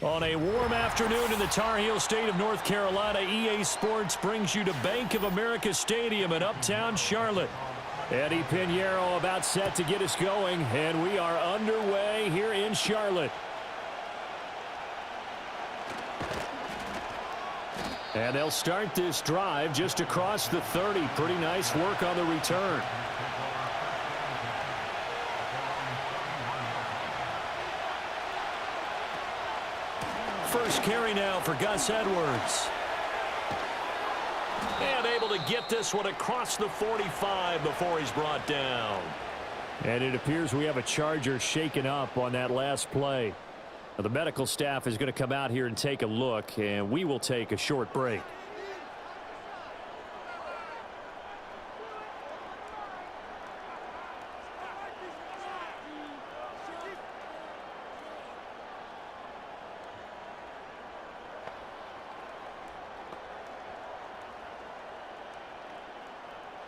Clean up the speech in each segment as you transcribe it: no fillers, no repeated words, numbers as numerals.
On a warm afternoon in the Tar Heel state of North Carolina, EA Sports brings you to Bank of America Stadium in uptown Charlotte. Eddie Pinheiro about set to get us going, and we are underway here in Charlotte. And they'll start this drive just across the 30. Pretty nice work on the return. First carry now for Gus Edwards. And able to get this one across the 45 before he's brought down. And it appears we have a Charger shaken up on that last play. Now, the medical staff is going to come out here and take a look, and we will take a short break.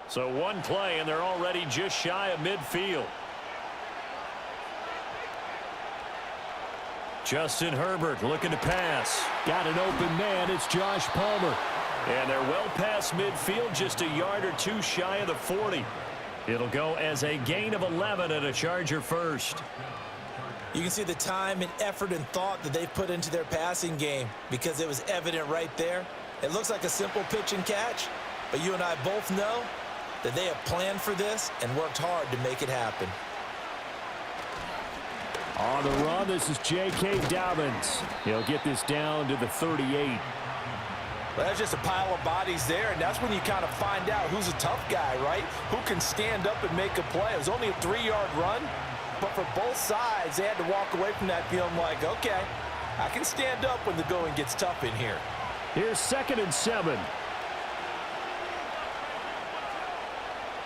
So one play, and they're already just shy of midfield. Justin Herbert looking to pass. Got an open man. It's Josh Palmer. And they're well past midfield, just a yard or two shy of the 40. It'll go as a gain of 11 and a Charger first. You can see the time and effort and thought that they've put into their passing game because it was evident right there. It looks like a simple pitch and catch, but you and I both know that they have planned for this and worked hard to make it happen. On the run, this is J.K. Dobbins. He'll get this down to the 38. Well, that's just a pile of bodies there, and that's when you kind of find out who's a tough guy, right? Who can stand up and make a play. It was only a 3-yard run, but for both sides, they had to walk away from that feeling like, okay, I can stand up when the going gets tough in here. Here's 2nd and 7.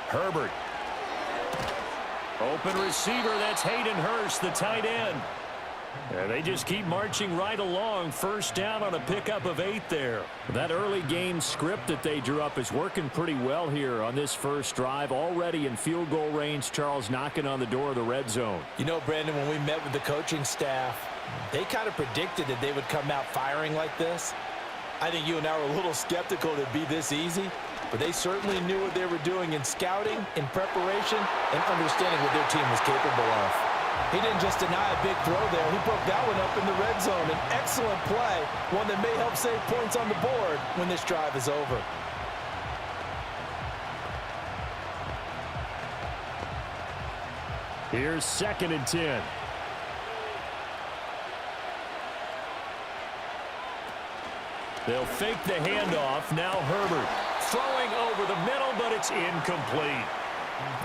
Herbert. Open receiver, that's Hayden Hurst, the tight end. And they just keep marching right along. First down on a pickup of 8 there. That early game script that they drew up is working pretty well here on this first drive. Already in field goal range, Charles knocking on the door of the red zone. You know, Brandon, when we met with the coaching staff, they kind of predicted that they would come out firing like this. I think you and I were a little skeptical that it'd be this easy. But they certainly knew what they were doing in scouting, in preparation, and understanding what their team was capable of. He didn't just deny a big throw there. He broke that one up in the red zone. An excellent play, one that may help save points on the board when this drive is over. Here's 2nd and 10. They'll fake the handoff. Now Herbert. Throwing over the middle, but it's incomplete.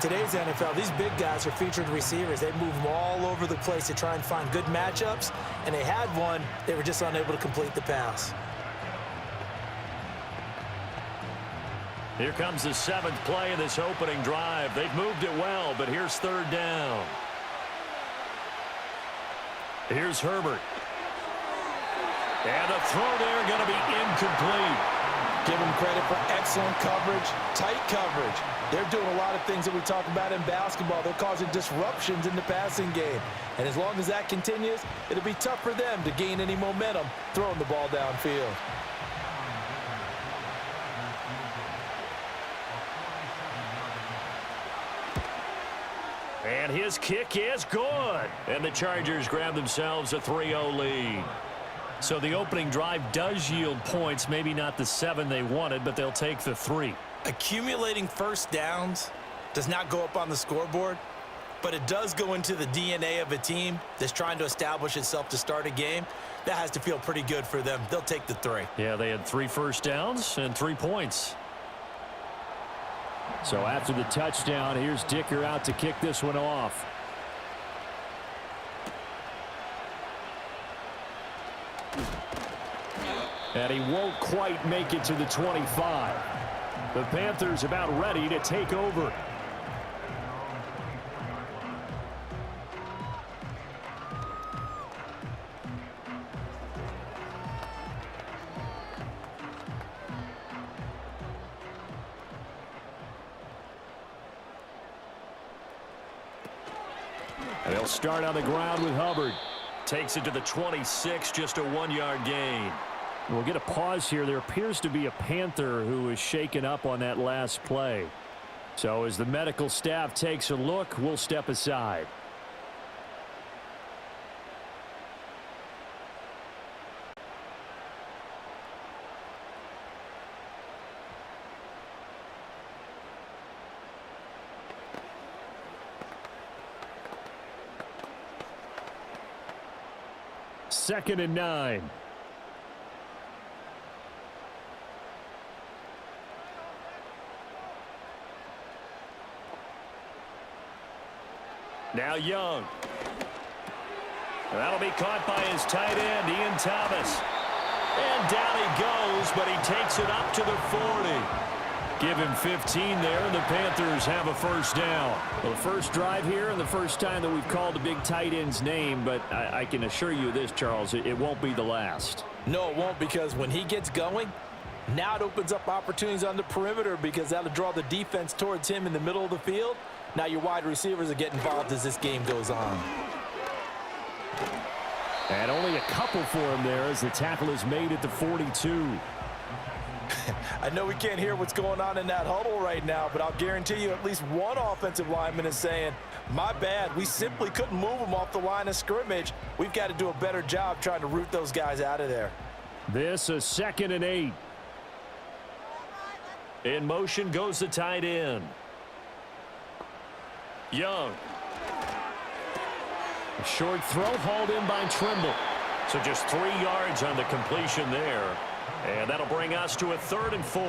Today's NFL, these big guys are featured receivers. They move them all over the place to try and find good matchups, and they had one. They were just unable to complete the pass. Here comes the 7th play of this opening drive. They've moved it well, but here's 3rd down. Here's Herbert. And the throw there going to be incomplete. Give them credit for excellent coverage, tight coverage. They're doing a lot of things that we talk about in basketball. They're causing disruptions in the passing game. And as long as that continues, it'll be tough for them to gain any momentum throwing the ball downfield. And his kick is good. And the Chargers grab themselves a 3-0 lead. So the opening drive does yield points, maybe not the 7 they wanted, but they'll take the 3. Accumulating first downs does not go up on the scoreboard, but it does go into the DNA of a team that's trying to establish itself to start a game. That has to feel pretty good for them. They'll take the 3. Yeah, they had 3 first downs and 3 points. So after the touchdown, here's Dicker out to kick this one off. And he won't quite make it to the 25. The Panthers about ready to take over. And they'll start on the ground with Hubbard. takes it to the 26, just a 1-yard gain. We'll get a pause here. There appears to be a Panther who is shaken up on that last play. So as the medical staff takes a look, we'll step aside. Second and 9. Now Young. That'll be caught by his tight end, Ian Thomas. And down he goes, but he takes it up to the 40. Give him 15 there, and the Panthers have a first down. Well, the first drive here and the first time that we've called a big tight end's name, but I can assure you this, Charles, it won't be the last. No, it won't, because when he gets going, now it opens up opportunities on the perimeter because that'll draw the defense towards him in the middle of the field. Now your wide receivers will get involved as this game goes on. And only a couple for him there as the tackle is made at the 42. I know we can't hear what's going on in that huddle right now, but I'll guarantee you at least one offensive lineman is saying, my bad, we simply couldn't move them off the line of scrimmage. We've got to do a better job trying to root those guys out of there. This is 2nd and 8. In motion goes the tight end. Young. A short throw hauled in by Trimble. So just 3 yards on the completion there. And that'll bring us to a 3rd and 4.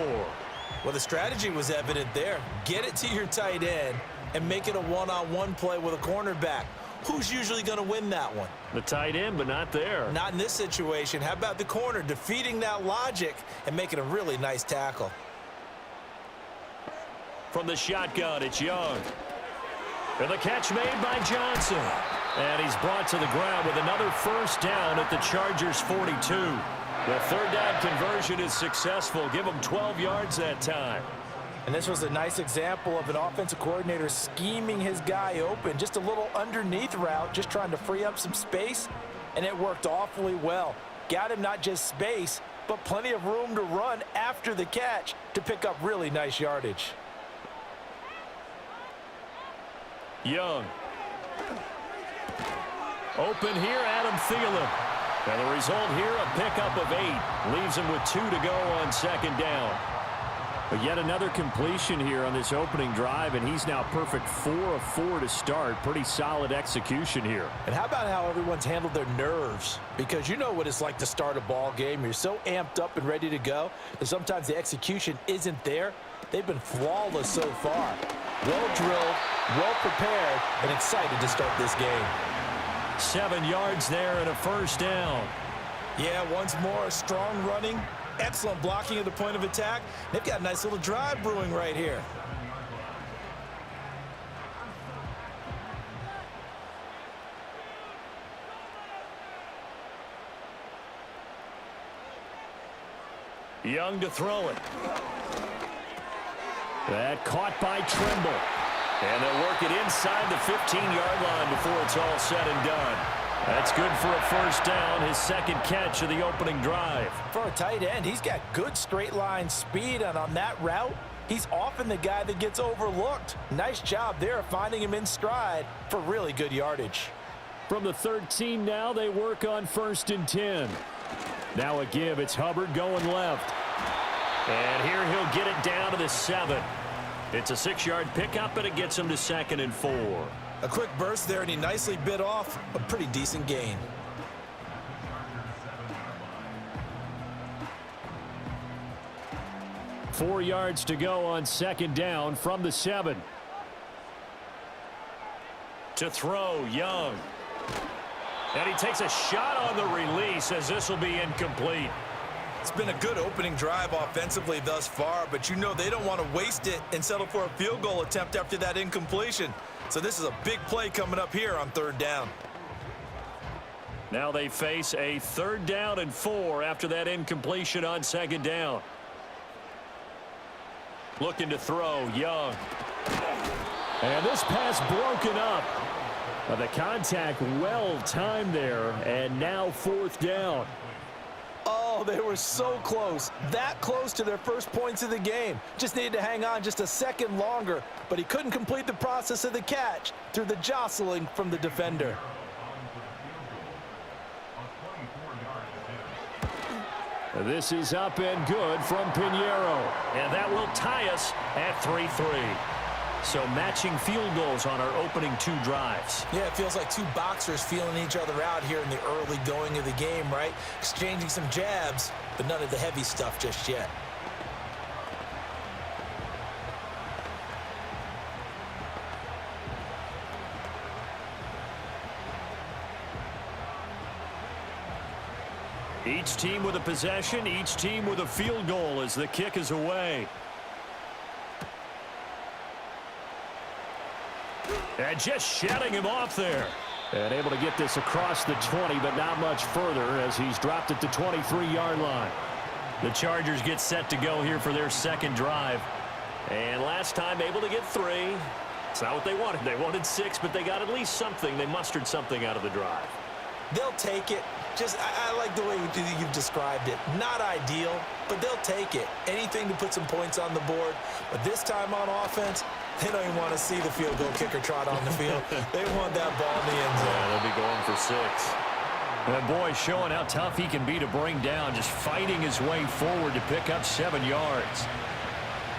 Well, the strategy was evident there. Get it to your tight end and make it a one-on-one play with a cornerback. Who's usually going to win that one? The tight end, but not there. Not in this situation. How about the corner defeating that logic and making a really nice tackle? From the shotgun, it's Young. And the catch made by Johnson. And he's brought to the ground with another first down at the Chargers' 42. The third down conversion is successful. Give them 12 yards that time. And this was a nice example of an offensive coordinator scheming his guy open. Just a little underneath route, just trying to free up some space. And it worked awfully well. Got him not just space, but plenty of room to run after the catch to pick up really nice yardage. Young. Open here, Adam Thielen. And the result here, a pickup of 8. Leaves him with 2 to go on 2nd down. But yet another completion here on this opening drive, and he's now perfect 4 of 4 to start. Pretty solid execution here. And how about how everyone's handled their nerves? Because you know what it's like to start a ball game. You're so amped up and ready to go that sometimes the execution isn't there. They've been flawless so far. Well drilled, well prepared, and excited to start this game. 7 yards there and a first down. Yeah, once more, strong running, excellent blocking at the point of attack. They've got a nice little drive brewing right here. Young to throw it. That caught by Trimble. And they'll work it inside the 15-yard line before it's all said and done. That's good for a first down, his 2nd catch of the opening drive. For a tight end, he's got good straight line speed, and on that route, he's often the guy that gets overlooked. Nice job there finding him in stride for really good yardage. From the 13 now, they work on 1st and 10. Now a give, it's Herbert going left. And here he'll get it down to the 7. It's a 6-yard pickup, and it gets him to 2nd and 4. A quick burst there, and he nicely bit off a pretty decent gain. Four yards to go on 2nd down from the 7. To throw, Young. And he takes a shot on the release as this will be incomplete. It's been a good opening drive offensively thus far, but you know they don't want to waste it and settle for a field goal attempt after that incompletion. So this is a big play coming up here on 3rd down. Now they face a 3rd down and 4 after that incompletion on 2nd down. Looking to throw, Young. And this pass broken up. The contact well timed there, and now 4th down. Oh, they were so close. That close to their first points of the game. Just needed to hang on just a second longer, but he couldn't complete the process of the catch through the jostling from the defender. This is up and good from Pinheiro. And that will tie us at 3-3. So matching field goals on our opening 2 drives. Yeah, it feels like 2 boxers feeling each other out here in the early going of the game, right? Exchanging some jabs, but none of the heavy stuff just yet. Each team with a possession, each team with a field goal as the kick is away. And just shutting him off there. And able to get this across the 20, but not much further as he's dropped it to 23-yard line. The Chargers get set to go here for their 2nd drive. And last time able to get 3. It's not what they wanted. They wanted 6, but they got at least something. They mustered something out of the drive. They'll take it. I like the way you've described it. Not ideal, but they'll take it. Anything to put some points on the board. But this time on offense, they don't even want to see the field goal kicker trot on the field. They want that ball in the end zone. Yeah, they'll be going for 6. And boy, showing how tough he can be to bring down, just fighting his way forward to pick up 7 yards.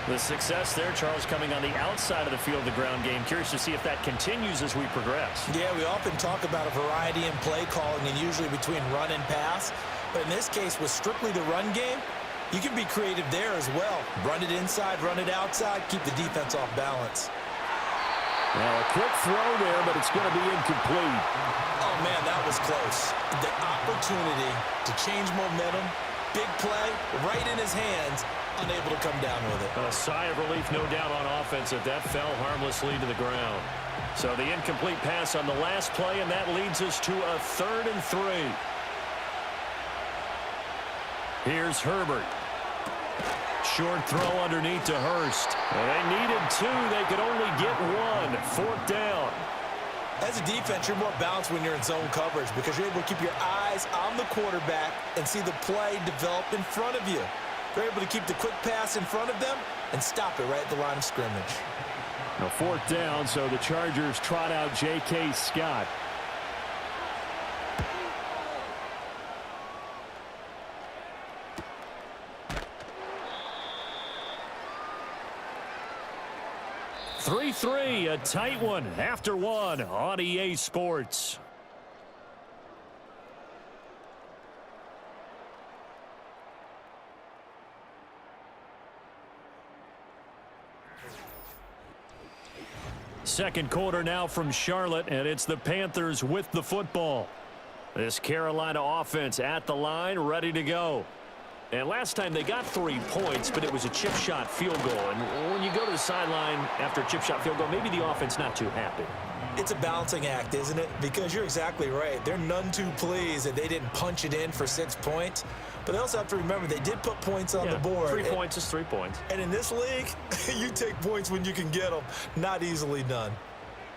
The success there, Charles, coming on the outside of the field, the ground game. Curious to see if that continues as we progress. Yeah, we often talk about a variety in play calling and usually between run and pass. But in this case, with strictly the run game, you can be creative there as well. Run it inside, run it outside, keep the defense off balance. Now a quick throw there, but it's going to be incomplete. Oh, man, that was close. The opportunity to change momentum, big play, right in his hands, unable to come down with it. A sigh of relief, no doubt, on offense if that fell harmlessly to the ground. So the incomplete pass on the last play, and that leads us to a 3rd and 3. Here's Herbert. Short throw underneath to Hurst. And they needed 2. They could only get 1. 4th down. As a defense, you're more balanced when you're in zone coverage because you're able to keep your eyes on the quarterback and see the play develop in front of you. They're able to keep the quick pass in front of them and stop it right at the line of scrimmage. Now 4th down, so the Chargers trot out J.K. Scott. Three, a tight one after 1 on EA Sports. Second quarter now from Charlotte, and it's the Panthers with the football. This Carolina offense at the line, ready to go. And last time they got 3 points, but it was a chip shot field goal. And when you go to the sideline after a chip shot field goal, maybe the offense not too happy. It's a balancing act, isn't it? Because you're exactly right. They're none too pleased that they didn't punch it in for 6 points. But they also have to remember they did put points on the board. 3 points is 3 points. And in this league, you take points when you can get them. Not easily done.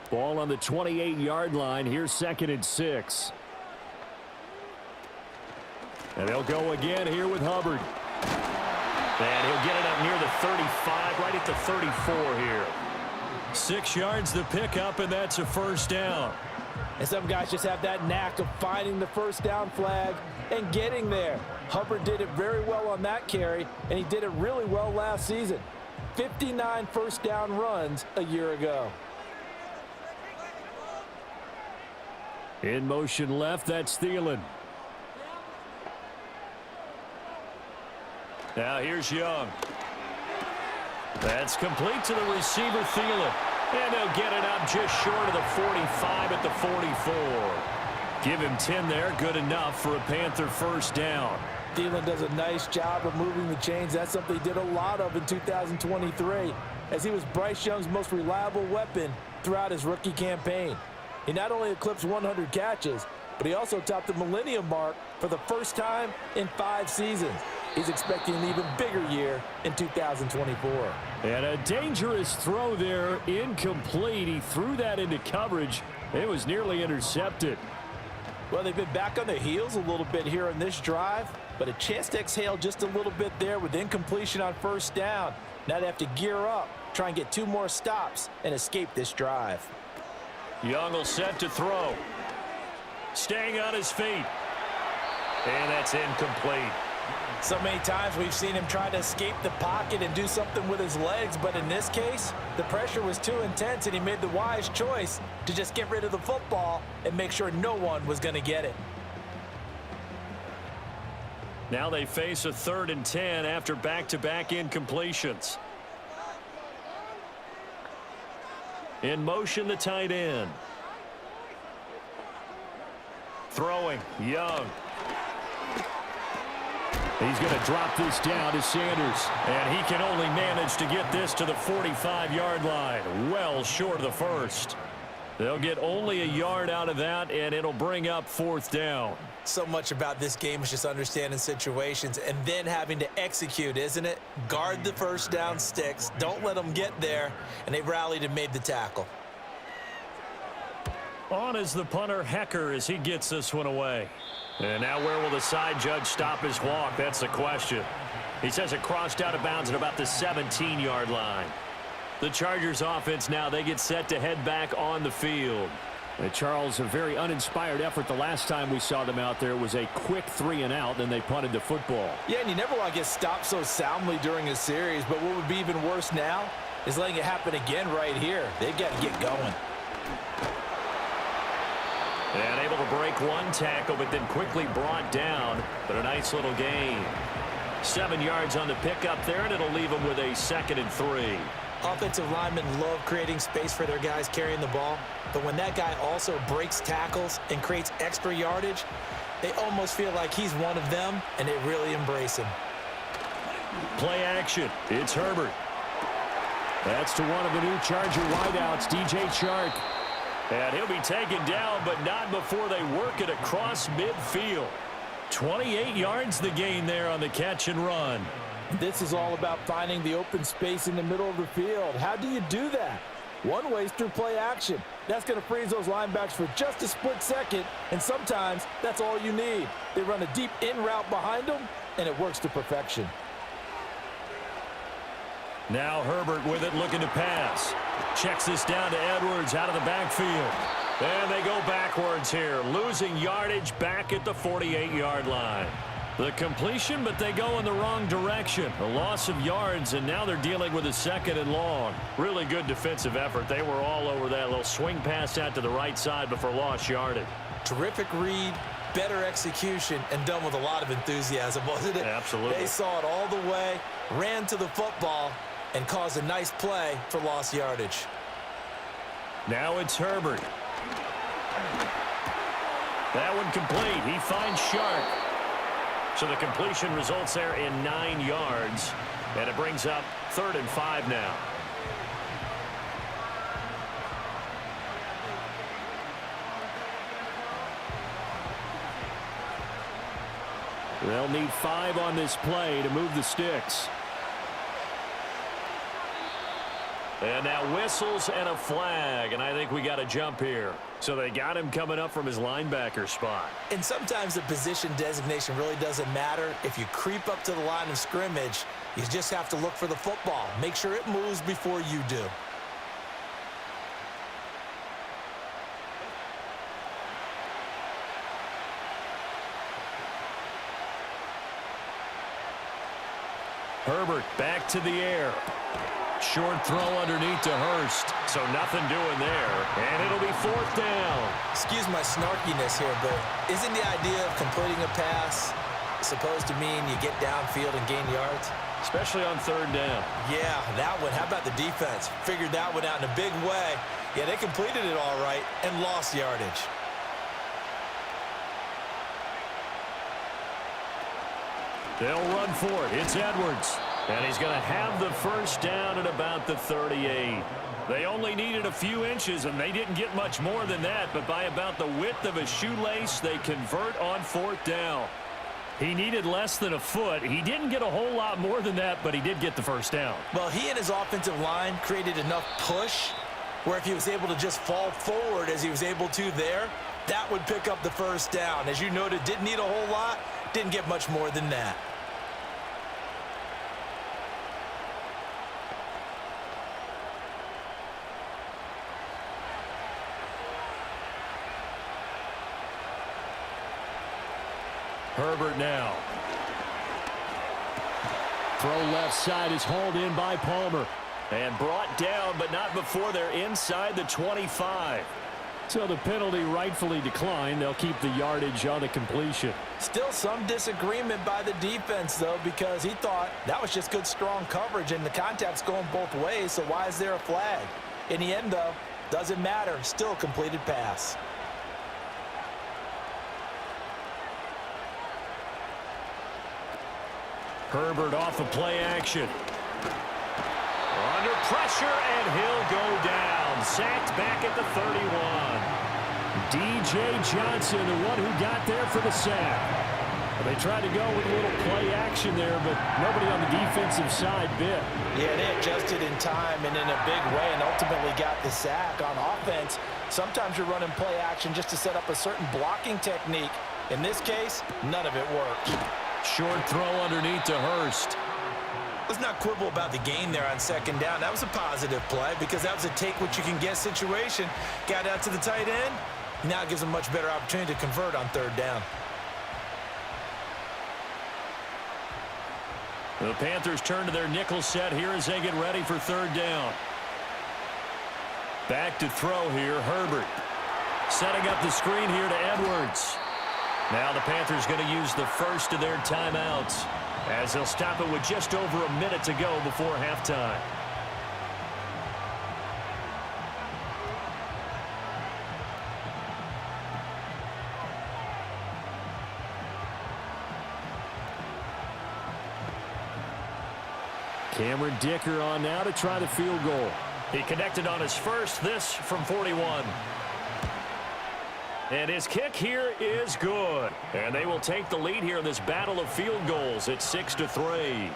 Ball on the 28-yard line. Here's 2nd and 6. And they'll go again here with Hubbard. And he'll get it up near the 35, right at the 34 here. 6 yards the pickup, and that's a 1st down. And some guys just have that knack of finding the 1st down flag and getting there. Hubbard did it very well on that carry, and he did it really well last season. 59 1st down runs a year ago. In motion left, that's Thielen. Now here's Young. That's complete to the receiver, Thielen. And they'll get it up just short of the 45 at the 44. Give him 10 there, good enough for a Panther 1st down. Thielen does a nice job of moving the chains. That's something he did a lot of in 2023, as he was Bryce Young's most reliable weapon throughout his rookie campaign. He not only eclipsed 100 catches, but he also topped the millennium mark for the first time in 5 seasons. He's expecting an even bigger year in 2024. And a dangerous throw there, incomplete. He threw that into coverage, It was nearly intercepted. Well, they've been back on their heels a little bit here on this drive, but a chance to exhale just a little bit there with incompletion on first down. Now they have to gear up, try and get 2 more stops, and escape this drive. Young will set to throw. Staying on his feet. And that's incomplete. So many times we've seen him try to escape the pocket and do something with his legs, but in this case, the pressure was too intense and he made the wise choice to just get rid of the football and make sure no one was going to get it. Now they face a 3rd and 10 after back-to-back incompletions. In motion, the tight end. Throwing, Young. He's going to drop this down to Sanders. And he can only manage to get this to the 45-yard line. Well short of the first. They'll get only a yard out of that, and it'll bring up 4th down. So much about this game is just understanding situations and then having to execute, isn't it? Guard the first down sticks. Don't let them get there. And they rallied and made the tackle. On is the punter, Hecker, as he gets this one away. And now where will the side judge stop his walk? That's the question. He says it crossed out of bounds at about the 17-yard line. The Chargers offense now, they get set to head back on the field. And Charles, a very uninspired effort the last time we saw them out there. It was a quick 3 and out, and they punted the football. Yeah, and you never want to get stopped so soundly during a series, but what would be even worse now is letting it happen again right here. They've got to get going. And able to break one tackle, but then quickly brought down. But a nice little gain. 7 yards on the pickup there, and it'll leave them with a 2nd and 3. Offensive linemen love creating space for their guys carrying the ball, but when that guy also breaks tackles and creates extra yardage, they almost feel like he's one of them, and they really embrace him. Play action. It's Herbert. That's to one of the new Charger wideouts, DJ Chark. And he'll be taken down, but not before they work it across midfield. 28 yards the gain there on the catch and run. This is all about finding the open space in the middle of the field. How do you do that? One way is through play action. That's going to freeze those linebacks for just a split second, and sometimes that's all you need. They run a deep in route behind them, and it works to perfection. Now Herbert with it, looking to pass. Checks this down to Edwards out of the backfield. And they go backwards here, losing yardage back at the 48-yard line. The completion, but they go in the wrong direction. A loss of yards, and now they're dealing with a 2nd and long. Really good defensive effort. They were all over that little swing pass out to the right side before lost yardage. Terrific read, better execution, and done with a lot of enthusiasm, wasn't it? Absolutely. They saw it all the way, ran to the football, and caused a nice play for lost yardage. Now it's Herbert. That one complete. He finds Sharp. So the completion results there in 9 yards. And it brings up 3rd and 5 now. They'll need 5 on this play to move the sticks. And now whistles and a flag, and I think we got a jump here. So they got him coming up from his linebacker spot. And sometimes the position designation really doesn't matter. If you creep up to the line of scrimmage, you just have to look for the football. Make sure it moves before you do. Herbert back to the air. Short throw underneath to Hurst. So nothing doing there. And it'll be 4th down. Excuse my snarkiness here, but isn't the idea of completing a pass supposed to mean you get downfield and gain yards? Especially on 3rd down. Yeah, that one. How about the defense? Figured that one out in a big way. Yeah, they completed it all right and lost yardage. They'll run for it. It's Edwards. And he's going to have the first down at about the 38. They only needed a few inches, and they didn't get much more than that. But by about the width of a shoelace, they convert on 4th down. He needed less than a foot. He didn't get a whole lot more than that, but he did get the first down. Well, he and his offensive line created enough push where if he was able to just fall forward as he was able to there, that would pick up the first down. As you noted, didn't need a whole lot, didn't get much more than that. Herbert now. Throw left side is hauled in by Palmer. And brought down, but not before they're inside the 25. So the penalty rightfully declined. They'll keep the yardage on the completion. Still some disagreement by the defense, though, because he thought that was just good, strong coverage, and the contact's going both ways, so why is there a flag? In the end, though, doesn't matter. Still a completed pass. Herbert off of play action. Under pressure, and he'll go down. Sacked back at the 31. D.J. Johnson, the one who got there for the sack. They tried to go with a little play action there, but nobody on the defensive side bit. Yeah, they adjusted in time and in a big way and ultimately got the sack. On offense, sometimes you're running play action just to set up a certain blocking technique. In this case, none of it worked. Short throw underneath to Hurst. Let's not quibble about the gain there on second down. That was a positive play because that was a take-what-you-can-get situation. Got out to the tight end. Now it gives them a much better opportunity to convert on third down. The Panthers turn to their nickel set here as they get ready for third down. Back to throw here, Herbert. Setting up the screen here to Edwards. Now the Panthers going to use the first of their timeouts as they'll stop it with just over a minute to go before halftime. Cameron Dicker on now to try the field goal. He connected on his first, this from 41. And his kick here is good. And they will take the lead here in this battle of field goals at 6-3.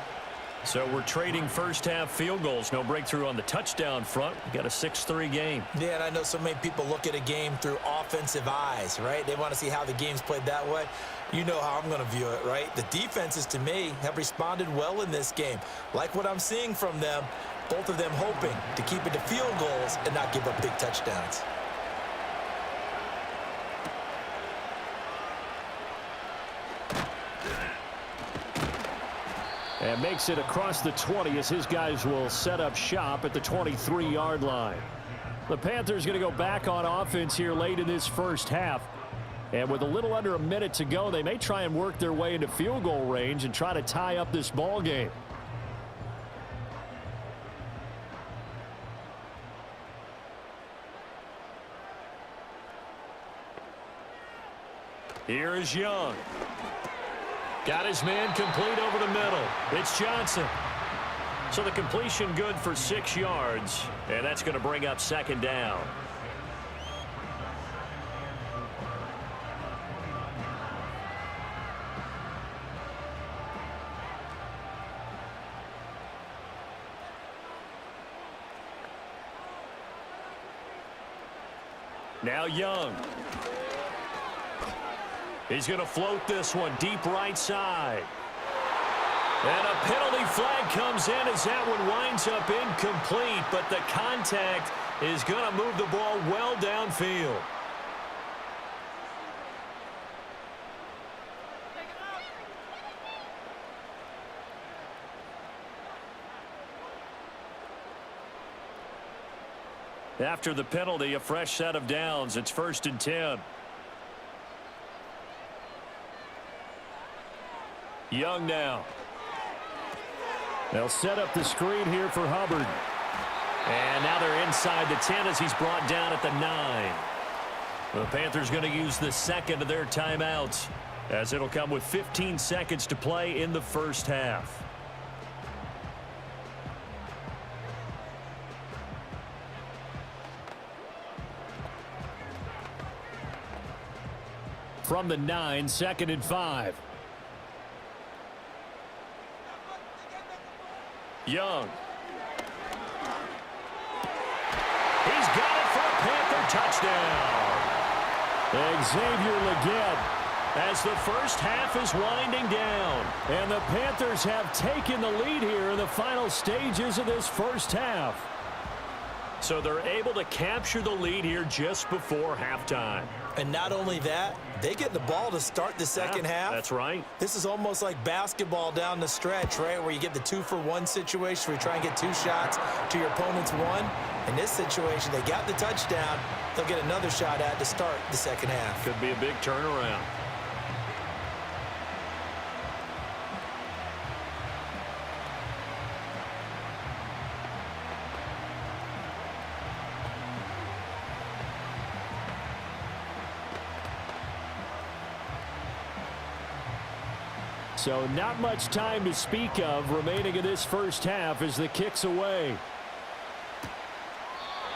So we're trading first half field goals. No breakthrough on the touchdown front. We got a 6-3 game. Yeah, and I know so many people look at a game through offensive eyes, right? They want to see how the game's played that way. You know how I'm going to view it, right? The defenses, to me, have responded well in this game. Like what I'm seeing from them, both of them hoping to keep it to field goals and not give up big touchdowns. And makes it across the 20 as his guys will set up shop at the 23-yard line. The Panthers going to go back on offense here late in this first half. And with a little under a minute to go, they may try and work their way into field goal range and try to tie up this ball game. Here is Young. Got his man complete over the middle. It's Johnson. So the completion good for 6 yards, and that's going to bring up second down. Now Young. He's going to float this one deep right side. And a penalty flag comes in as that one winds up incomplete, but the contact is going to move the ball well downfield. After the penalty, a fresh set of downs. It's 1st and 10. Young now. They'll set up the screen here for Hubbard. And now they're inside the 10 as he's brought down at the 9. The Panthers going to use the second of their timeouts as it'll come with 15 seconds to play in the first half. From the 9, 2nd and 5. Young. He's touchdown. Xavier Legette, as the first half is winding down. And the Panthers have taken the lead here in the final stages of this first half. So they're able to capture the lead here just before halftime. And not only that, they get the ball to start the second half. That's right. This is almost like basketball down the stretch, right, where you get the 2-for-1 situation where you try and get 2 shots to your opponent's 1. In this situation, they got the touchdown. They'll get another shot at to start the second half. Could be a big turnaround. So not much time to speak of remaining in this first half as the kick's away.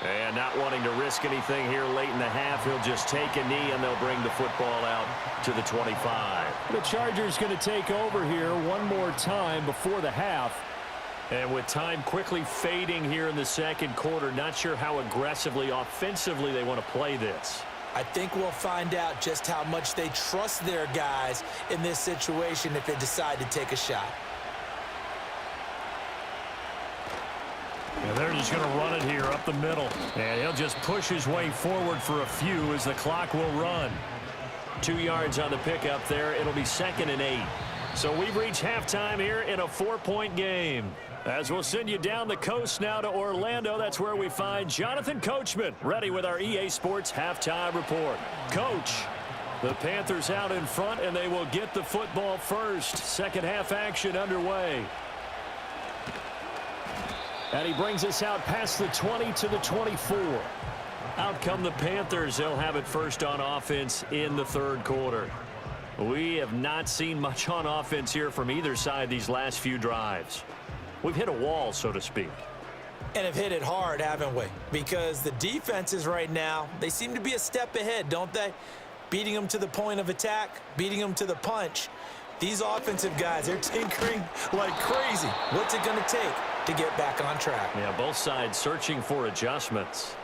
And not wanting to risk anything here late in the half, he'll just take a knee and they'll bring the football out to the 25. The Chargers going to take over here one more time before the half. And with time quickly fading here in the second quarter, not sure how aggressively, offensively they want to play this. I think we'll find out just how much they trust their guys in this situation if they decide to take a shot. And they're just going to run it here up the middle. And he'll just push his way forward for a few as the clock will run. 2 yards on the pickup there. It'll be 2nd and 8. So we've reached halftime here in a 4-point game. As we'll send you down the coast now to Orlando, that's where we find Jonathan Coachman ready with our EA Sports halftime report. Coach, the Panthers out in front, and they will get the football first. Second half action underway. And he brings us out past the 20 to the 24. Out come the Panthers. They'll have it first on offense in the third quarter. We have not seen much on offense here from either side these last few drives. We've hit a wall, so to speak. And have hit it hard, haven't we? Because the defenses right now, they seem to be a step ahead, don't they? Beating them to the point of attack, beating them to the punch. These offensive guys, they're tinkering like crazy. What's it going to take to get back on track? Yeah, both sides searching for adjustments.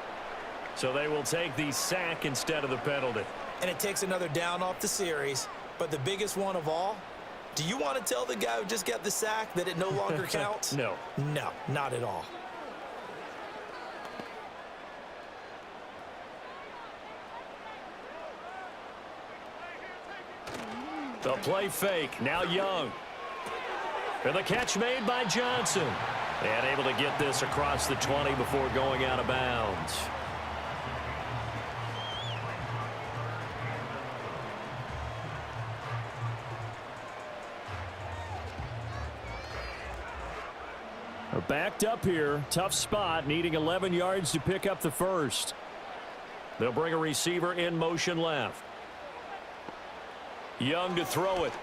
So they will take the sack instead of the penalty. And it takes another down off the series. But the biggest one of all, do you want to tell the guy who just got the sack that it no longer counts? No. No, not at all. The play fake, now Young. And the catch made by Johnson. And able to get this across the 20 before going out of bounds. They're backed up here. Tough spot, needing 11 yards to pick up the first. They'll bring a receiver in motion left. Young to throw it.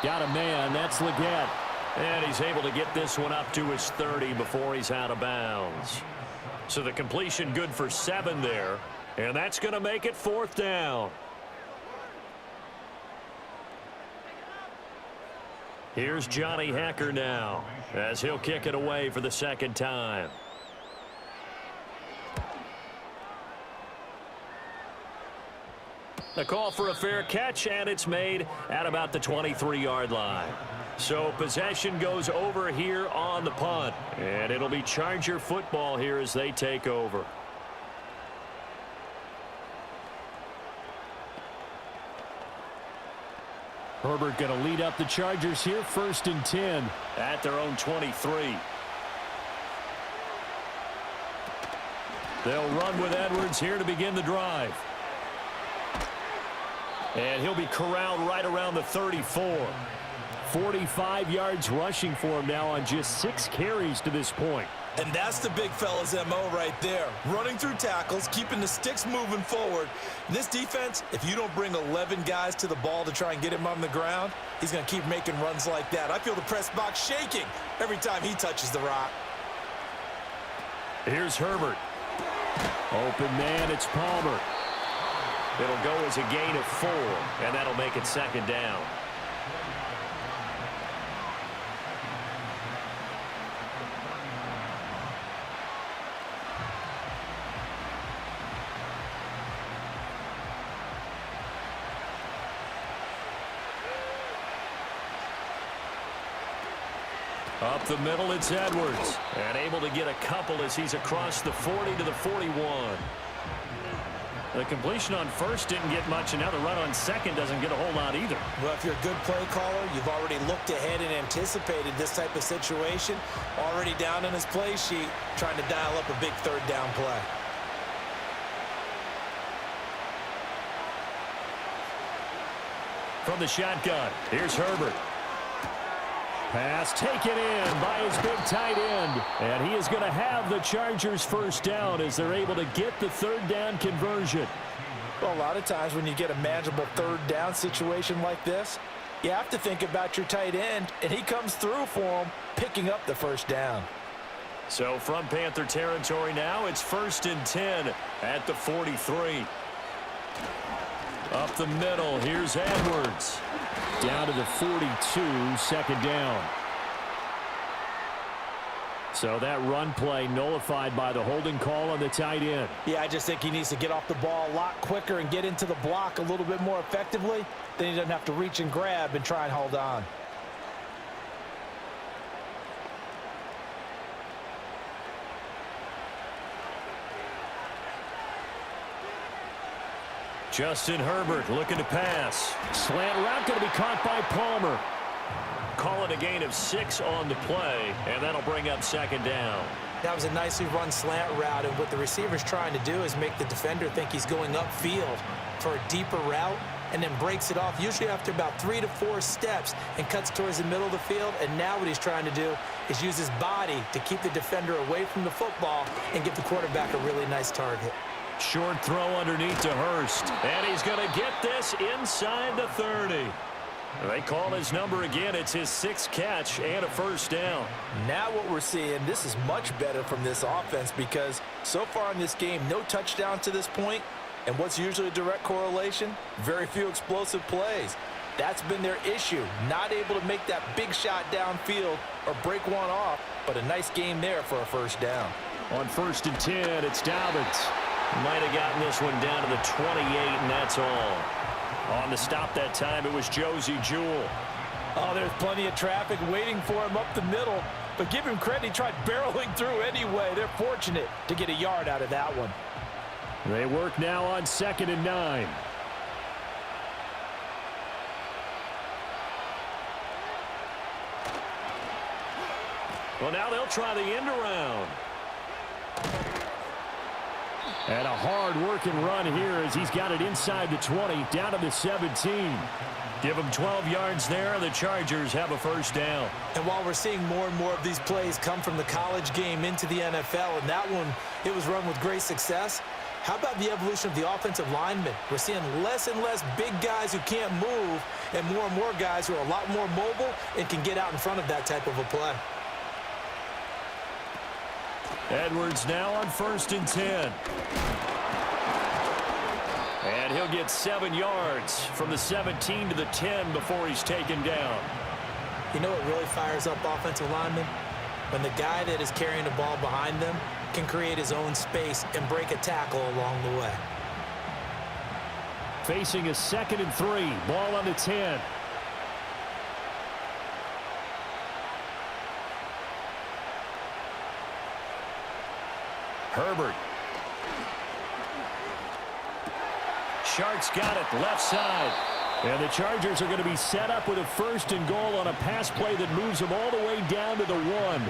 Got a man. That's Legette. And he's able to get this one up to his 30 before he's out of bounds. So the completion good for 7 there. And that's going to make it 4th down. Here's Johnny Hacker now as he'll kick it away for the second time. A call for a fair catch, and it's made at about the 23-yard line. So possession goes over here on the punt, and it'll be Charger football here as they take over. Herbert going to lead up the Chargers here, 1st and 10 at their own 23. They'll run with Edwards here to begin the drive. And he'll be corralled right around the 34. 45 yards rushing for him now on just 6 carries to this point. And that's the big fella's MO right there. Running through tackles, keeping the sticks moving forward. This defense, if you don't bring 11 guys to the ball to try and get him on the ground, he's going to keep making runs like that. I feel the press box shaking every time he touches the rock. Here's Herbert. Open man, it's Palmer. It'll go as a gain of 4, and that'll make it 2nd down. Up the middle, it's Edwards. And able to get a couple as he's across the 40 to the 41. The completion on first didn't get much, and now the run on second doesn't get a whole lot either. Well, if you're a good play caller, you've already looked ahead and anticipated this type of situation. Already down on his play sheet, trying to dial up a big third down play. From the shotgun, here's Herbert. Pass taken in by his big tight end. And he is going to have the Chargers first down as they're able to get the third down conversion. Well, a lot of times when you get a manageable third down situation like this, you have to think about your tight end, and he comes through for him, picking up the first down. So from Panther territory now, it's 1st and 10 at the 43. Up the middle, here's Edwards. Down to the 42, second down. So that run play nullified by the holding call on the tight end. Yeah, I just think he needs to get off the ball a lot quicker and get into the block a little bit more effectively. Then he doesn't have to reach and grab and try and hold on. Justin Herbert looking to pass. Slant route going to be caught by Palmer. Call it a gain of 6 on the play, and that'll bring up second down. That was a nicely run slant route, and what the receiver's trying to do is make the defender think he's going upfield for a deeper route, and then breaks it off, usually after about 3 to 4 steps, and cuts towards the middle of the field. And now what he's trying to do is use his body to keep the defender away from the football and give the quarterback a really nice target. Short throw underneath to Hurst. And he's going to get this inside the 30. They call his number again. It's his 6th catch and a first down. Now what we're seeing, this is much better from this offense, because so far in this game, no touchdown to this point. And what's usually a direct correlation? Very few explosive plays. That's been their issue. Not able to make that big shot downfield or break one off. But a nice game there for a first down. On 1st and 10, it's Dobbins. Might have gotten this one down to the 28, and that's all. On the stop that time, it was Josie Jewell. Oh, there's plenty of traffic waiting for him up the middle. But give him credit, he tried barreling through anyway. They're fortunate to get a yard out of that one. They work now on 2nd and 9. Well, now they'll try the end around. And a hard-working run here as he's got it inside the 20, down to the 17. Give him 12 yards there. The Chargers have a first down. And while we're seeing more and more of these plays come from the college game into the NFL, and that one, it was run with great success, how about the evolution of the offensive linemen? We're seeing less and less big guys who can't move and more guys who are a lot more mobile and can get out in front of that type of a play. Edwards now on 1st and 10. And he'll get 7 yards from the 17 to the 10 before he's taken down. You know what really fires up offensive linemen? When the guy that is carrying the ball behind them can create his own space and break a tackle along the way. Facing a 2nd and 3. Ball on the 10. Herbert. Sharks got it, left side. And the Chargers are going to be set up with a 1st and goal on a pass play that moves them all the way down to the 1.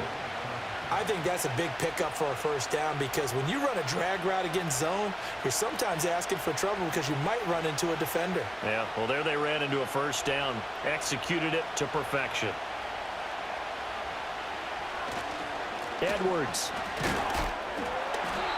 I think that's a big pickup for a first down, because when you run a drag route against zone, you're sometimes asking for trouble because you might run into a defender. Yeah, well, there they ran into a first down, executed it to perfection. Edwards.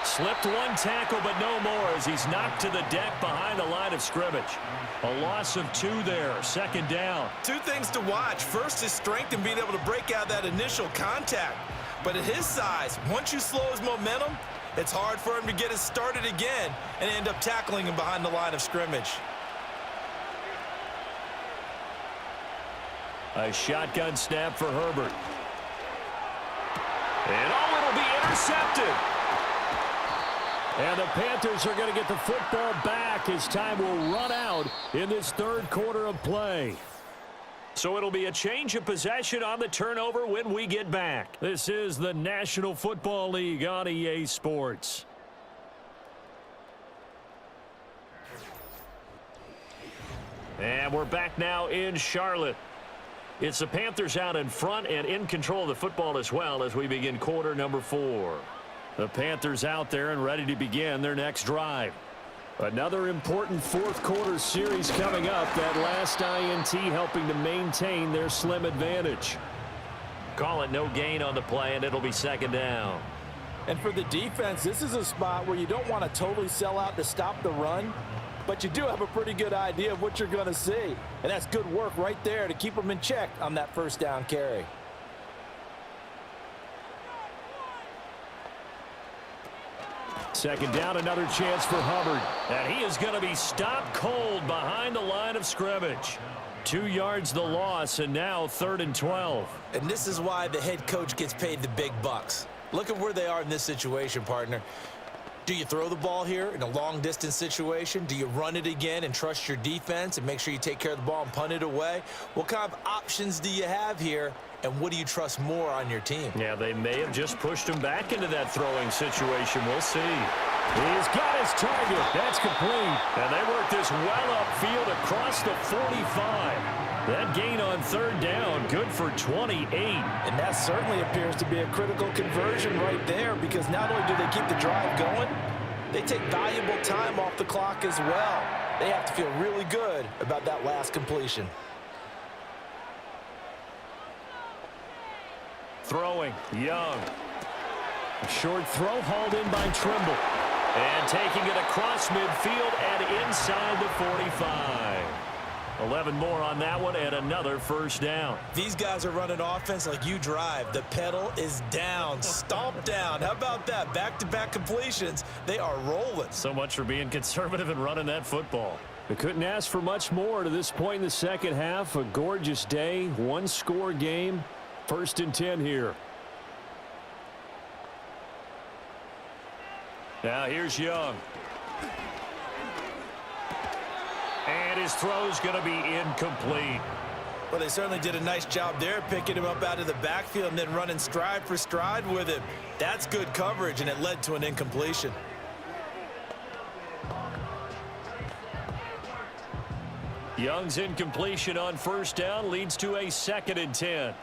Slipped one tackle, but no more as he's knocked to the deck behind the line of scrimmage. A loss of 2 there, 2nd down. 2 things to watch. First is strength and being able to break out that initial contact. But at his size, once you slow his momentum, it's hard for him to get it started again and end up tackling him behind the line of scrimmage. A shotgun snap for Herbert. And it'll be intercepted. And the Panthers are going to get the football back as time will run out in this 3rd quarter of play. So it'll be a change of possession on the turnover when we get back. This is the National Football League on EA Sports. And we're back now in Charlotte. It's the Panthers out in front and in control of the football as well as we begin quarter number 4. The Panthers out there and ready to begin their next drive. Another important fourth quarter series coming up. That last INT helping to maintain their slim advantage. Call it no gain on the play, and it'll be second down. And for the defense, this is a spot where you don't want to totally sell out to stop the run, but you do have a pretty good idea of what you're going to see. And that's good work right there to keep them in check on that first down carry. Second down, another chance for Hubbard. And he is going to be stopped cold behind the line of scrimmage. 2 yards the loss, and now 3rd and 12. And this is why the head coach gets paid the big bucks. Look at where they are in this situation, partner. Do you throw the ball here in a long-distance situation? Do you run it again and trust your defense and make sure you take care of the ball and punt it away? What kind of options do you have here, and what do you trust more on your team? Yeah, they may have just pushed him back into that throwing situation. We'll see. He's got his target. That's complete. And they work this well upfield across the 45. That gain on 3rd down, good for 28. And that certainly appears to be a critical conversion right there, because not only do they keep the drive going, they take valuable time off the clock as well. They have to feel really good about that last completion. Throwing, Young. A short throw hauled in by Trimble. And taking it across midfield and inside the 45. 11 more on that one and another first down. These guys are running offense like you drive. The pedal is down, stomped down. How about that? Back-to-back completions. They are rolling. So much for being conservative and running that football. They couldn't ask for much more to this point in the second half. A gorgeous day, one-score game. 1st and 10 here. Now here's Young. And his throw's going to be incomplete. Well, they certainly did a nice job there, picking him up out of the backfield and then running stride for stride with him. That's good coverage, and it led to an incompletion. Young's incompletion on 1st down leads to a 2nd and 10.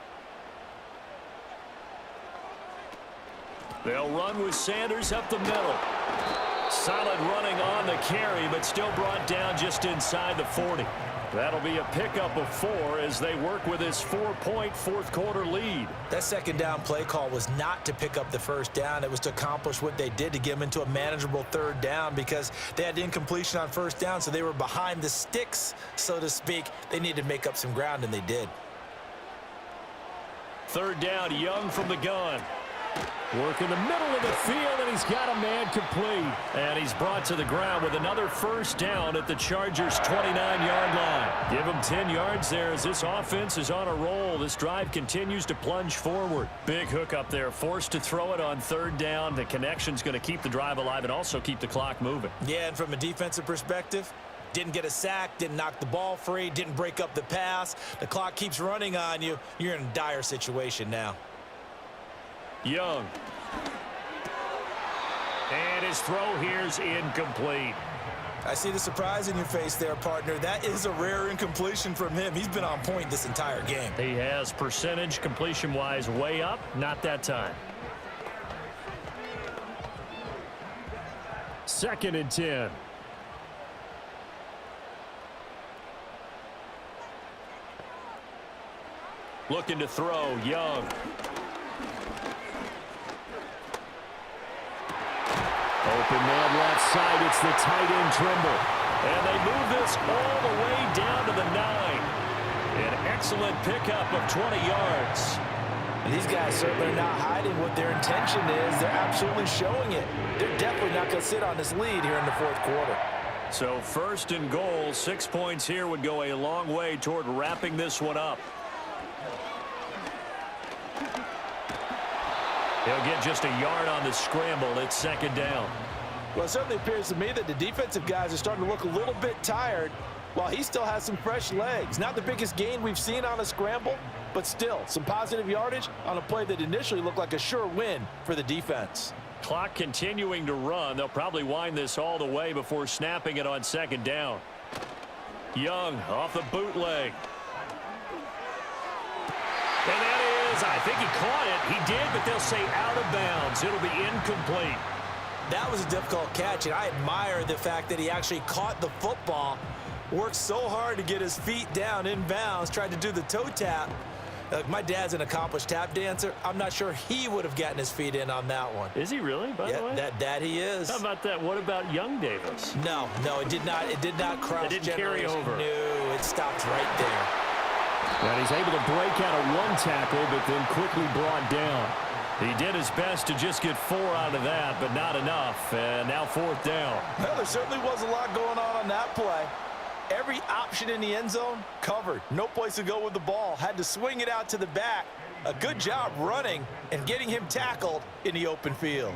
They'll run with Sanders up the middle. Solid running on the carry, but still brought down just inside the 40. That'll be a pickup of 4 as they work with this 4-point fourth quarter lead. That second down play call was not to pick up the first down. It was to accomplish what they did, to get them into a manageable 3rd down, because they had incompletion on 1st down, so they were behind the sticks, so to speak. They needed to make up some ground, and they did. 3rd down, Young from the gun. Work in the middle of the field, and he's got a man complete. And he's brought to the ground with another first down at the Chargers' 29-yard line. Give him 10 yards there as this offense is on a roll. This drive continues to plunge forward. Big hook up there, forced to throw it on 3rd down. The connection's going to keep the drive alive and also keep the clock moving. Yeah, and from a defensive perspective, didn't get a sack, didn't knock the ball free, didn't break up the pass. The clock keeps running on you. You're in a dire situation now. Young. And his throw here's incomplete. I see the surprise in your face there, partner. That is a rare incompletion from him. He's been on point this entire game. He has percentage completion-wise way up. Not that time. 2nd and 10. Looking to throw, Young. Open man left side, it's the tight end Trimble. And they move this all the way down to the 9. An excellent pickup of 20 yards. And these guys certainly are not hiding what their intention is. They're absolutely showing it. They're definitely not going to sit on this lead here in the 4th quarter. So 1st and goal, 6 points here would go a long way toward wrapping this one up. He'll get just a yard on the scramble. It's 2nd down. Well, it certainly appears to me that the defensive guys are starting to look a little bit tired. while he still has some fresh legs. Not the biggest gain we've seen on a scramble, but still some positive yardage on a play that initially looked like a sure win for the defense. Clock continuing to run. They'll probably wind this all the way before snapping it on second down. Young off the bootleg. And that is, I think he caught it. He did, but they'll say out of bounds. It'll be incomplete. That was a difficult catch, and I admire the fact that he actually caught the football, worked so hard to get his feet down in bounds, tried to do the toe tap. My dad's an accomplished tap dancer. I'm not sure he would have gotten his feet in on that one. Is he really, by the way? That he is. How about that? What about young Davis? No, it did not. It did not cross. It didn't carry over. No, it stopped right there. And he's able to break out of one tackle, but then quickly brought down. He did his best to just get 4 out of that, but not enough. And now 4th down. Well, there certainly was a lot going on that play. Every option in the end zone covered. No place to go with the ball. Had to swing it out to the back. A good job running and getting him tackled in the open field.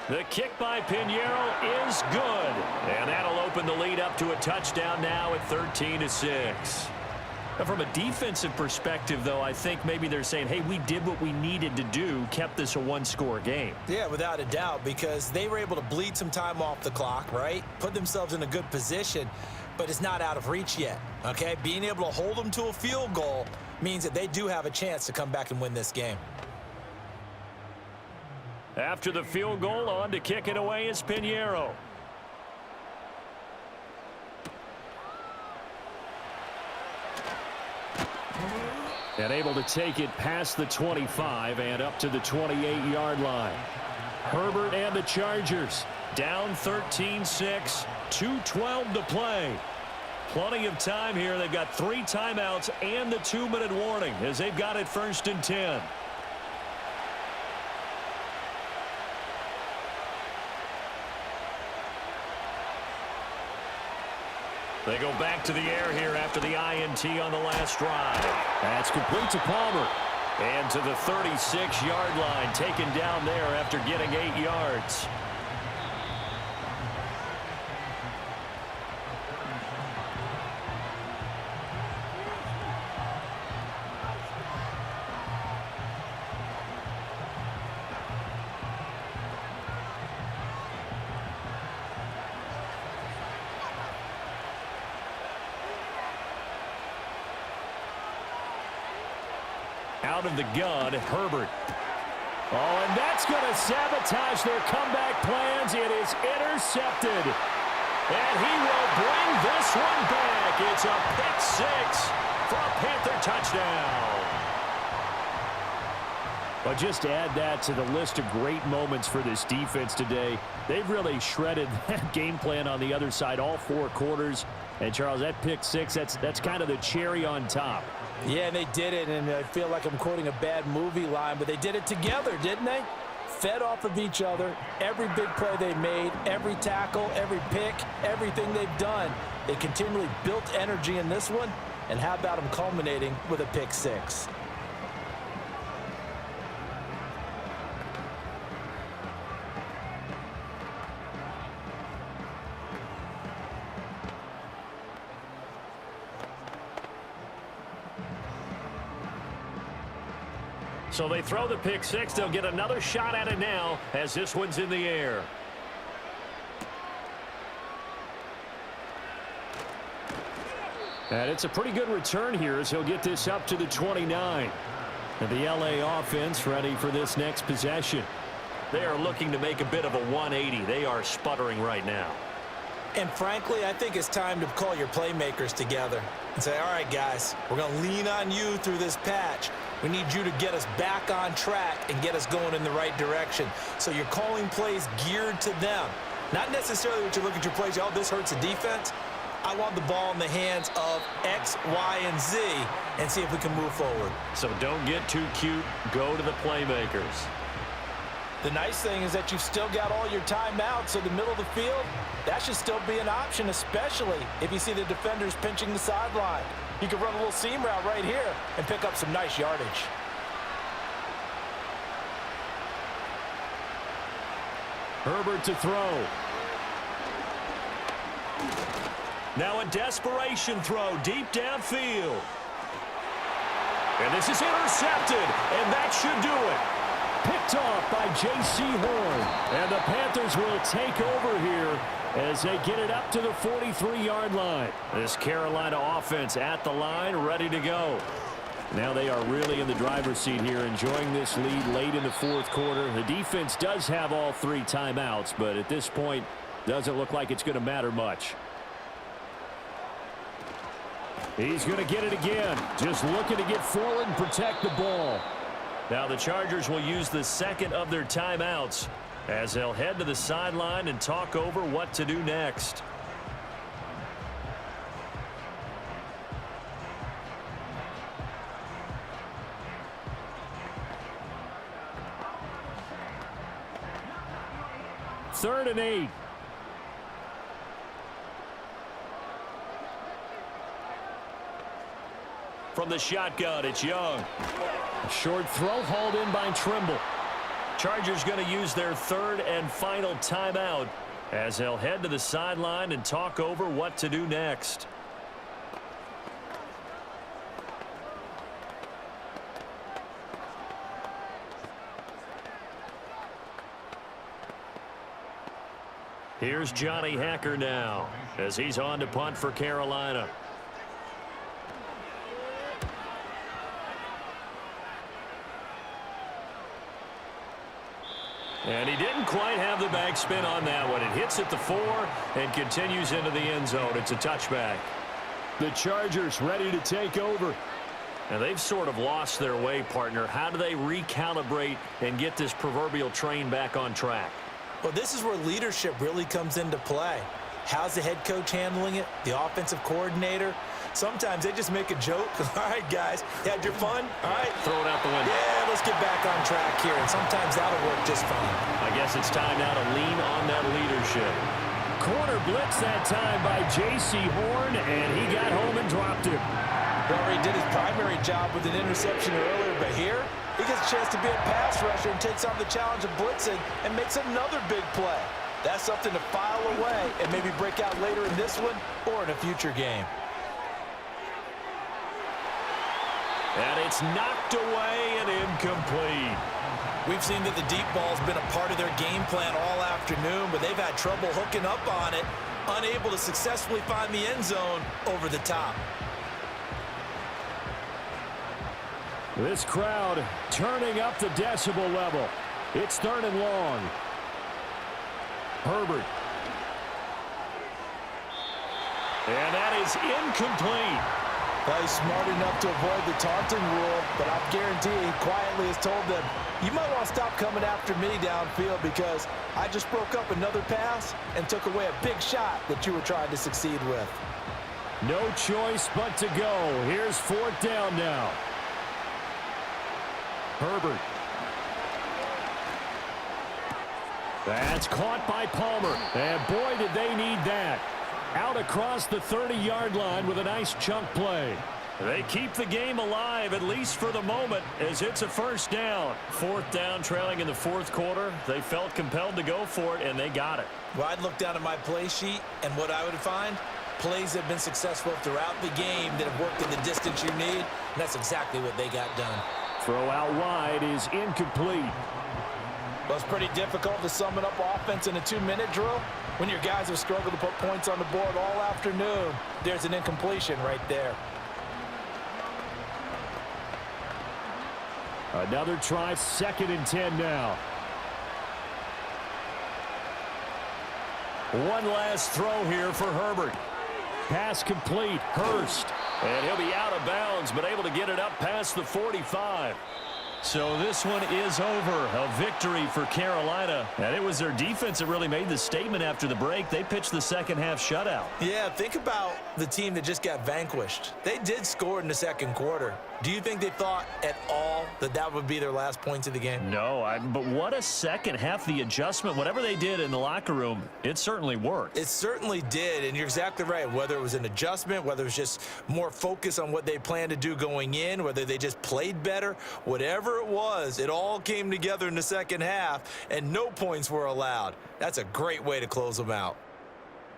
The kick by Pinheiro is good. And that'll open the lead up to a touchdown now at 13-6. From a defensive perspective, though, I think maybe they're saying, hey, we did what we needed to do, kept this a one-score game. Yeah, without a doubt, because they were able to bleed some time off the clock, right? Put themselves in a good position, but it's not out of reach yet, okay? Being able to hold them to a field goal means that they do have a chance to come back and win this game. After the field goal, on to kick it away is Pinheiro. And able to take it past the 25 and up to the 28-yard line. Herbert and the Chargers. Down 13-6, 2:12 to play. Plenty of time here. They've got 3 timeouts and the 2-minute warning as they've got it 1st and 10. They go back to the air here after the INT on the last drive. That's complete to Palmer. And to the 36-yard line, taken down there after getting 8 yards. Out of the gun, Herbert. Oh, and that's going to sabotage their comeback plans. It is intercepted. And he will bring this one back. It's a pick-6 for a Panther touchdown. But just add that to the list of great moments for this defense today. They've really shredded that game plan on the other side all 4 quarters. And, Charles, that pick-6, that's kind of the cherry on top. Yeah, and they did it, and I feel like I'm quoting a bad movie line, but they did it together, didn't they? Fed off of each other, every big play they made, every tackle, every pick, everything they've done. They continually built energy in this one, and how about them culminating with a pick-6? So they throw the pick-6. They'll get another shot at it now as this one's in the air. And it's a pretty good return here as he'll get this up to the 29. And the LA offense ready for this next possession. They are looking to make a bit of a 180. They are sputtering right now. And frankly, I think it's time to call your playmakers together and say, all right, guys, we're going to lean on you through this patch. We need you to get us back on track and get us going in the right direction. So you're calling plays geared to them. Not necessarily what you look at your plays, oh, this hurts the defense. I want the ball in the hands of X, Y, and Z and see if we can move forward. So don't get too cute. Go to the playmakers. The nice thing is that you've still got all your timeouts, so the middle of the field, that should still be an option, especially if you see the defenders pinching the sideline. You can run a little seam route right here and pick up some nice yardage. Herbert to throw. Now a desperation throw deep downfield. And this is intercepted, and that should do it. Picked off by J.C. Horn. And the Panthers will take over here as they get it up to the 43-yard line. This Carolina offense at the line, ready to go. Now they are really in the driver's seat here, enjoying this lead late in the fourth quarter. The defense does have all 3 timeouts, but at this point, doesn't look like it's going to matter much. He's going to get it again. Just looking to get forward and protect the ball. Now the Chargers will use the second of their timeouts as they'll head to the sideline and talk over what to do next. Third and 8. From the shotgun, it's Young. A short throw hauled in by Trimble. Chargers going to use their third and final timeout as they'll head to the sideline and talk over what to do next. Here's Johnny Hacker now as he's on to punt for Carolina. And he didn't quite have the backspin on that one. It hits at the 4 and continues into the end zone. It's a touchback. The Chargers ready to take over. And they've sort of lost their way, partner. How do they recalibrate and get this proverbial train back on track? Well, this is where leadership really comes into play. How's the head coach handling it? The offensive coordinator? Sometimes they just make a joke. All right, guys, you had your fun? All right. Throw it out the window. Yeah, let's get back on track here. And sometimes that'll work just fine. I guess it's time now to lean on that leadership. Corner blitz that time by J.C. Horn, and he got home and dropped him. Well, he did his primary job with an interception earlier, but here he gets a chance to be a pass rusher and takes on the challenge of blitzing and makes another big play. That's something to file away and maybe break out later in this one or in a future game. And it's knocked away and incomplete. We've seen that the deep ball's been a part of their game plan all afternoon, but they've had trouble hooking up on it, unable to successfully find the end zone over the top. This crowd turning up the decibel level. It's third and long. Herbert. And that is incomplete. Well, he's smart enough to avoid the taunting rule, but I guarantee he quietly has told them, you might want to stop coming after me downfield because I just broke up another pass and took away a big shot that you were trying to succeed with. No choice but to go. Here's fourth down now. Herbert. That's caught by Palmer. And boy, did they need that. Out across the 30-yard line with a nice chunk play. They keep the game alive, at least for the moment, as it's a first down. Fourth down, trailing in the fourth quarter. They felt compelled to go for it, and they got it. Well, I'd look down at my play sheet, and what I would find, plays have been successful throughout the game that have worked in the distance you need, and that's exactly what they got done. Throw out wide is incomplete. Well, it's pretty difficult to sum it up offense in a 2-minute drill when your guys have struggled to put points on the board all afternoon. There's an incompletion right there. Another try, 2nd and 10 now. One last throw here for Herbert. Pass complete. Hurst. And he'll be out of bounds, but able to get it up past the 45. So this one is over. A victory for Carolina. And it was their defense that really made the statement after the break. They pitched the second half shutout. Yeah, think about the team that just got vanquished. They did score in the second quarter. Do you think they thought at all that that would be their last points of the game? No, but what a second half. The adjustment, whatever they did in the locker room, it certainly worked. It certainly did, and you're exactly right. Whether it was an adjustment, whether it was just more focus on what they planned to do going in, whether they just played better, whatever whatever it was, it all came together in the second half, and no points were allowed. That's a great way to close them out.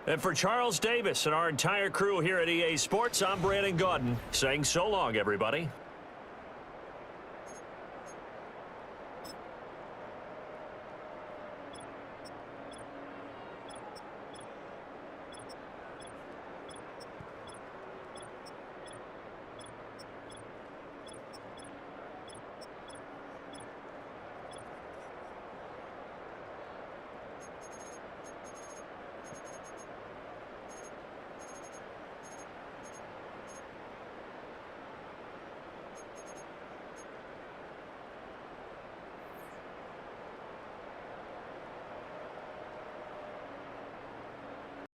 And for Charles Davis and our entire crew here at EA Sports, I'm Brandon Gaudin saying so long, everybody.